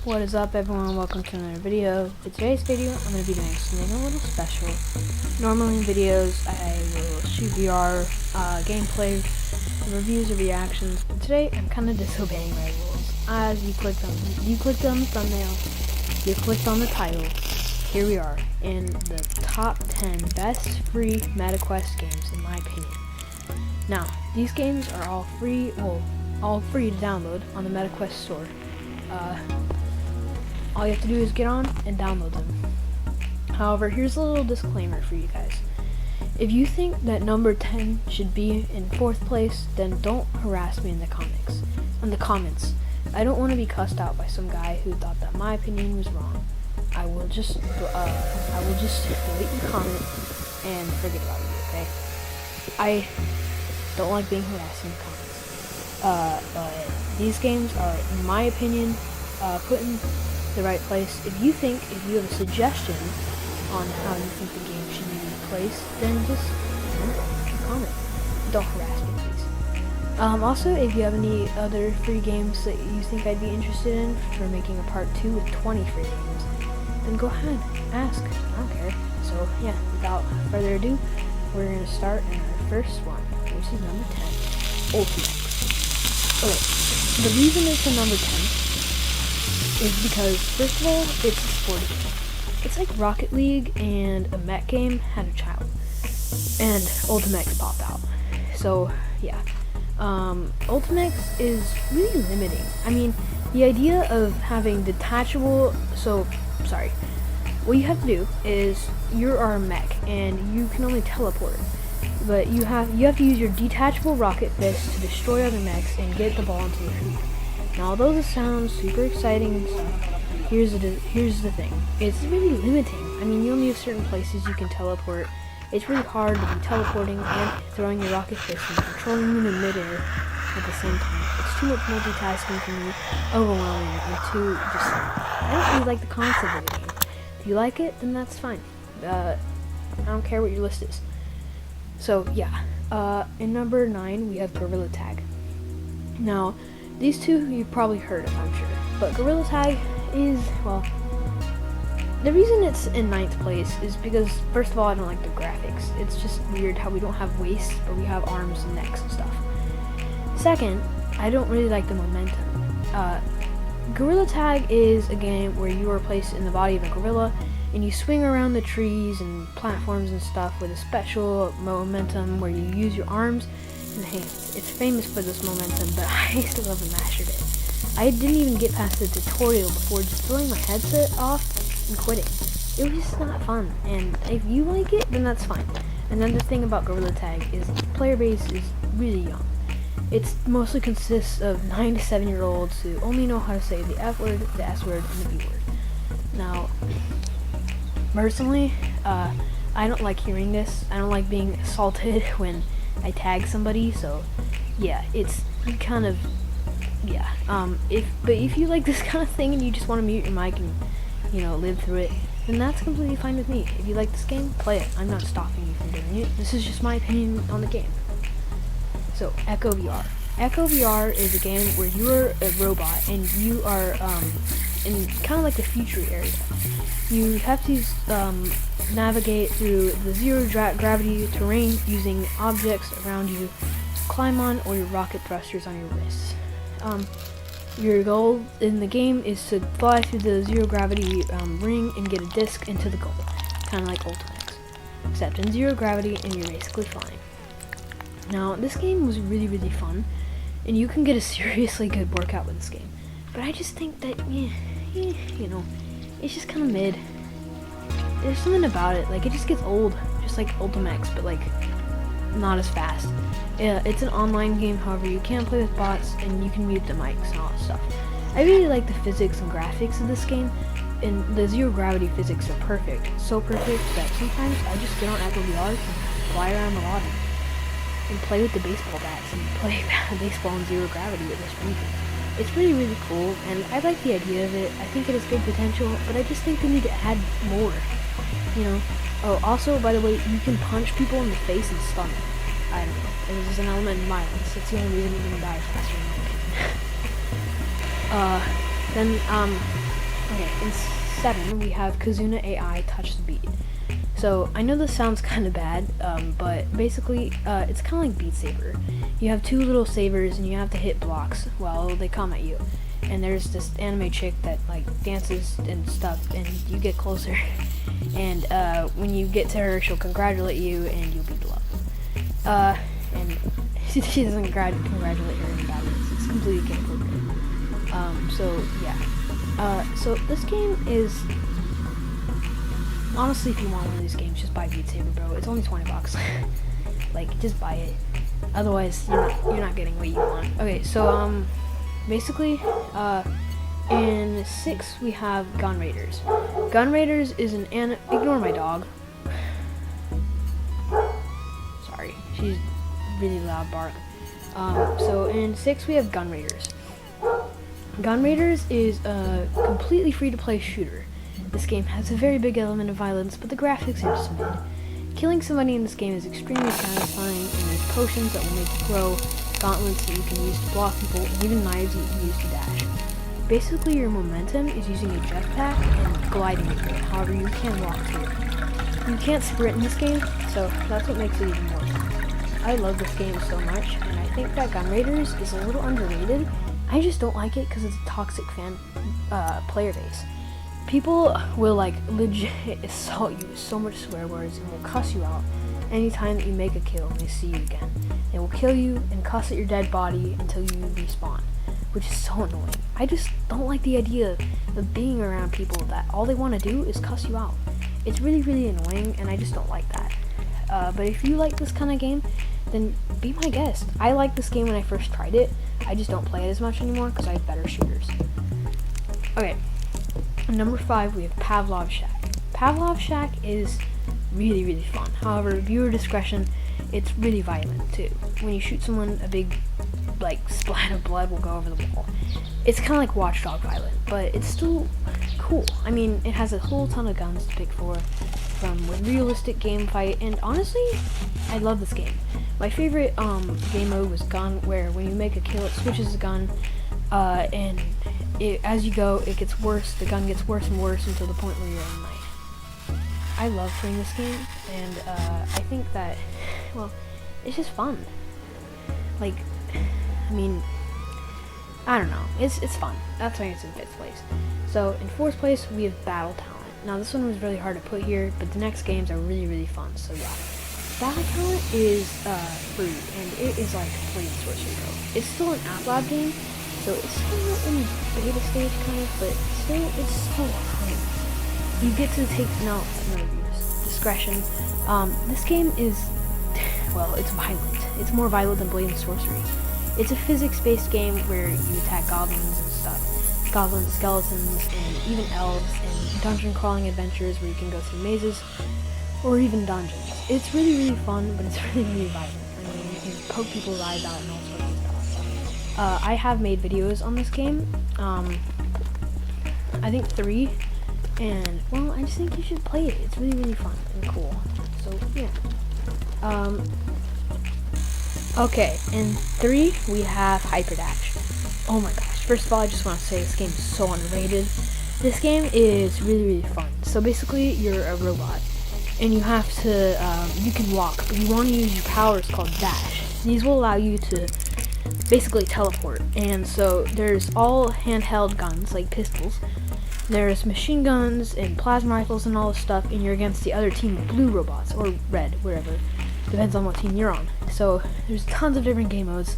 What is up, everyone? Welcome to another video. In today's video, I'm going to be doing something a little special. Normally in videos, I will shoot VR, gameplay, reviews, or reactions, but today I'm kind of disobeying my rules. As you clicked on the thumbnail, you clicked on the title. Here we are in the top 10 best free MetaQuest games, in my opinion. Now, these games are all free to download on the MetaQuest store. All you have to do is get on and download them. However, here's a little disclaimer for you guys. If you think that number 10 should be in 4th place, then don't harass me in the comments. I don't want to be cussed out by some guy who thought that my opinion was wrong. I will just delete your comment and forget about you, okay? I don't like being harassed in the comments. But these games are, in my opinion, put in the right place. If you have a suggestion on how you think the game should be placed, then just comment. Don't harass me, please. Also, if you have any other free games that you think I'd be interested in for making a part 2 with 20 free games, then go ahead, ask. I don't care. So yeah, without further ado, we're gonna start in our first one, which is number 10, Ultimate. Okay, the reason it's a number 10 is because, first of all, it's a sporty game. It's like Rocket League and a mech game had a child, and Ultimex popped out. So yeah, Ultimex is really limiting. I mean, the idea of having detachable, what you have to do is you are a mech and you can only teleport, but you have to use your detachable rocket fist to destroy other mechs and get the ball into the hoop. Now, although this sounds super exciting and stuff, here's the thing. It's really limiting. I mean, you only have certain places you can teleport. It's really hard to be teleporting and throwing your rocket fist and controlling them in midair at the same time. It's too much multitasking for me, overwhelming, and I don't really like the concept of the game. If you like it, then that's fine. I don't care what your list is. So, yeah. In number 9, we have Gorilla Tag. Now, these two you've probably heard of, I'm sure. But Gorilla Tag is, well, the reason it's in 9th place is because, first of all, I don't like the graphics. It's just weird how we don't have waists, but we have arms and necks and stuff. Second, I don't really like the momentum. Gorilla Tag is a game where you are placed in the body of a gorilla, and you swing around the trees and platforms and stuff with a special momentum where you use your arms and hands. It's famous for this momentum, but I still haven't mastered it. I didn't even get past the tutorial before just throwing my headset off and quitting. It was just not fun, and if you like it, then that's fine. Another thing about Gorilla Tag is the player base is really young. It mostly consists of 9 to 7-year-olds who only know how to say the F word, the S word, and the B word. Now, personally, I don't like hearing this. I don't like being assaulted when I tag somebody, so yeah, it's kind of, yeah, if you like this kind of thing and you just want to mute your mic and, live through it, then that's completely fine with me. If you like this game, play it. I'm not stopping you from doing it. This is just my opinion on the game. So, Echo VR. Echo VR is a game where you're a robot and you are, in kind of like the future area. You have to navigate through the zero-gravity terrain using objects around you to climb on, or your rocket thrusters on your wrists. Your goal in the game is to fly through the zero-gravity ring and get a disc into the goal, kind of like Ultimex, except in zero-gravity and you're basically flying. Now, this game was really, really fun, and you can get a seriously good workout with this game, but I just think that, it's just kind of mid. There's something about it, like, it just gets old, just like Ultimex, but like not as fast. It's an online game, however, you can play with bots and you can mute the mics and all that stuff. I really like the physics and graphics of this game, and the zero gravity physics are perfect, so perfect that sometimes I just get on Echo VR and fly around the lobby and play with the baseball bats and play baseball in zero gravity with this region. It's really, really cool, and I like the idea of it. I think it has good potential, but I just think they need to add more, Oh, also, by the way, you can punch people in the face and stun them. I don't know. It is an element in violence. That's the only reason you're gonna die faster than Then Okay, in 7 we have Kazuna AI Touch the Beat. So I know this sounds kind of bad, but basically it's kind of like Beat Saber. You have 2 little sabers and you have to hit blocks while they come at you. And there's this anime chick that like dances and stuff, and you get closer. And when you get to her, she'll congratulate you, and you'll beat the level. And she doesn't congratulate her in bad ways. It's completely inappropriate. So yeah. So this game is honestly, if you want one of these games, just buy Beat Saber, bro. It's only $20. Like, just buy it. Otherwise, you're not getting what you want. Okay, so basically, in 6 we have Gun Raiders. Gun Raiders is ignore my dog. Sorry, she's really loud bark. So in 6 we have Gun Raiders. Gun Raiders is a completely free-to-play shooter. This game has a very big element of violence, but the graphics are just mid. Killing somebody in this game is extremely satisfying, and there's potions that will make you grow, gauntlets that you can use to block people, and even knives that you can use to dash. Basically, your momentum is using a jetpack and gliding with it. However, you can walk too. You can't sprint in this game, so that's what makes it even more fun. I love this game so much, and I think that Gun Raiders is a little underrated. I just don't like it because it's a toxic player base. People will like legit assault you with so much swear words and will cuss you out anytime that you make a kill and they see you again. They will kill you and cuss at your dead body until you respawn, which is so annoying. I just don't like the idea of being around people that all they want to do is cuss you out. It's really, really annoying, and I just don't like that. But if you like this kind of game, then be my guest. I liked this game when I first tried it. I just don't play it as much anymore because I have better shooters. Okay. Number 5, we have Pavlov Shack. Pavlov Shack is really, really fun. However, viewer discretion, it's really violent too. When you shoot someone, a big, like, splat of blood will go over the wall. It's kind of like Watch Dogs violent, but it's still cool. I mean, it has a whole ton of guns to pick from with realistic game fight, and honestly, I love this game. My favorite game mode was gun, where when you make a kill, it switches the gun, and as you go, it gets worse. The gun gets worse and worse until the point where you're in night. I love playing this game, and I think that, well, it's just fun. Like, I mean, I don't know. It's fun. That's why it's in 5th place. So in 4th place, we have Battle Talent. Now this one was really hard to put here, but the next games are really, really fun. So yeah, Battle Talent is free, and it is like free Sorcery Go. It's still an App Lab game. So it's still in beta stage kind of, but still it's so fun. You get to take discretion. This game is, well, it's violent. It's more violent than Blade and Sorcery. It's a physics-based game where you attack goblins and stuff. Goblins, skeletons, and even elves, and dungeon crawling adventures where you can go through mazes, or even dungeons. It's really, really fun, but it's really, really violent. I mean, you can poke people's eyes out and all sorts of stuff. I have made videos on this game, I think 3, and, well, I just think you should play it. It's really, really fun and cool. So, yeah. Okay, in 3, we have Hyperdash. Oh my gosh, first of all, I just want to say this game is so underrated. This game is really, really fun. So basically, you're a robot, and you have to, you can walk, but you want to use your powers called Dash. These will allow you to basically teleport, and so there's all handheld guns, like pistols. There's machine guns and plasma rifles and all this stuff, and you're against the other team of blue robots, or red, wherever. Depends on what team you're on. So there's tons of different game modes.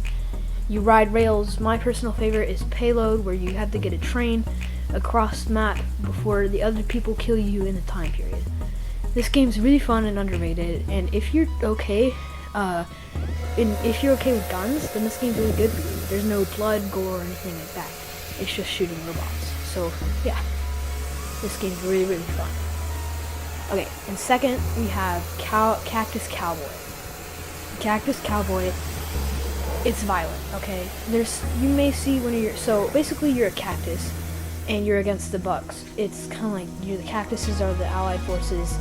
You ride rails. My personal favorite is Payload, where you have to get a train across the map before the other people kill you in the time period. This game's really fun and underrated, and if you're okay, if you're okay with guns, then this game's really good for you. There's no blood, gore, or anything like that. It's just shooting robots. So yeah, this game's really, really fun. Okay, in 2nd, we have Cactus Cowboy. Cactus Cowboy, it's violent, okay? You may see so basically you're a cactus, and you're against the bugs. It's kind of like, the cactuses are the allied forces,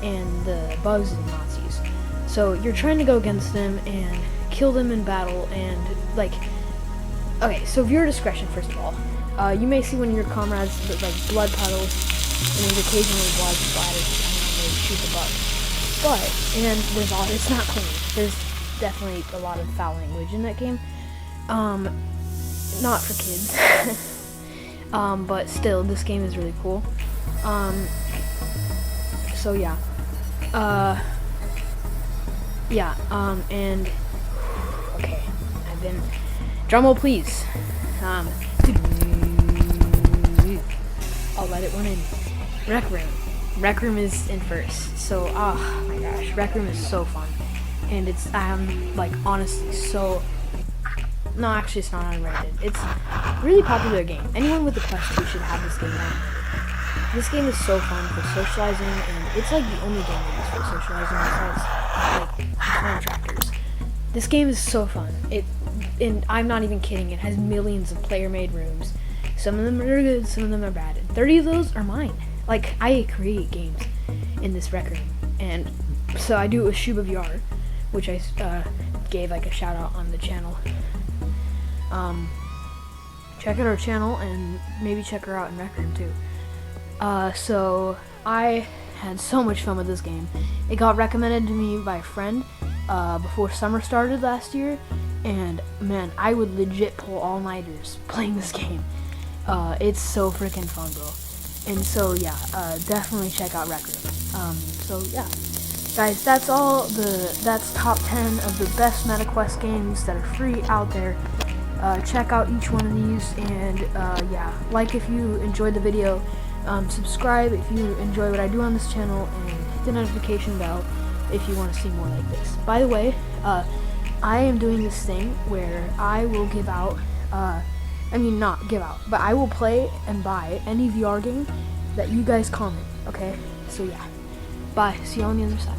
and the bugs are the Nazis. So you're trying to go against them and kill them in battle, and, like, okay, so viewer discretion, first of all. You may see one of your comrades with like blood puddles, and there's occasionally blood splatters depending on where you shoot the bug. And there's all, it's not clean. There's definitely a lot of foul language in that game. Not for kids. But still, this game is really cool. So yeah. And okay, I've been, drumroll please. I'll let it run in. Rec Room. Rec Room is in first. So, oh my gosh, Rec Room is so fun. And it's, like, honestly so, no, actually it's not unrated. It's a really popular game. Anyone with a Quest 2 should have this game downloaded. This game is so fun for socializing, and it's like the only game I use for socializing besides, like, contractors. This game is so fun. And I'm not even kidding, it has millions of player-made rooms. Some of them are good, some of them are bad. And 30 of those are mine. Like, I create games in this Rec Room. And so I do it with Shub of Yar, which I gave like a shout out on the channel. Check out our channel and maybe check her out in Rec Room too. So I had so much fun with this game. It got recommended to me by a friend before summer started last year, and man, I would legit pull all-nighters playing this game. It's so freaking fun, bro. And so yeah, definitely check out Rec Room. So yeah, guys, that's top 10 of the best MetaQuest games that are free out there. Check out each one of these, and yeah, like if you enjoyed the video, subscribe if you enjoy what I do on this channel, and hit the notification bell if you want to see more like this. By the way, I am doing this thing where I will give out, not give out, but I will play and buy any VR game that you guys comment, okay? So yeah, bye, see you on the other side.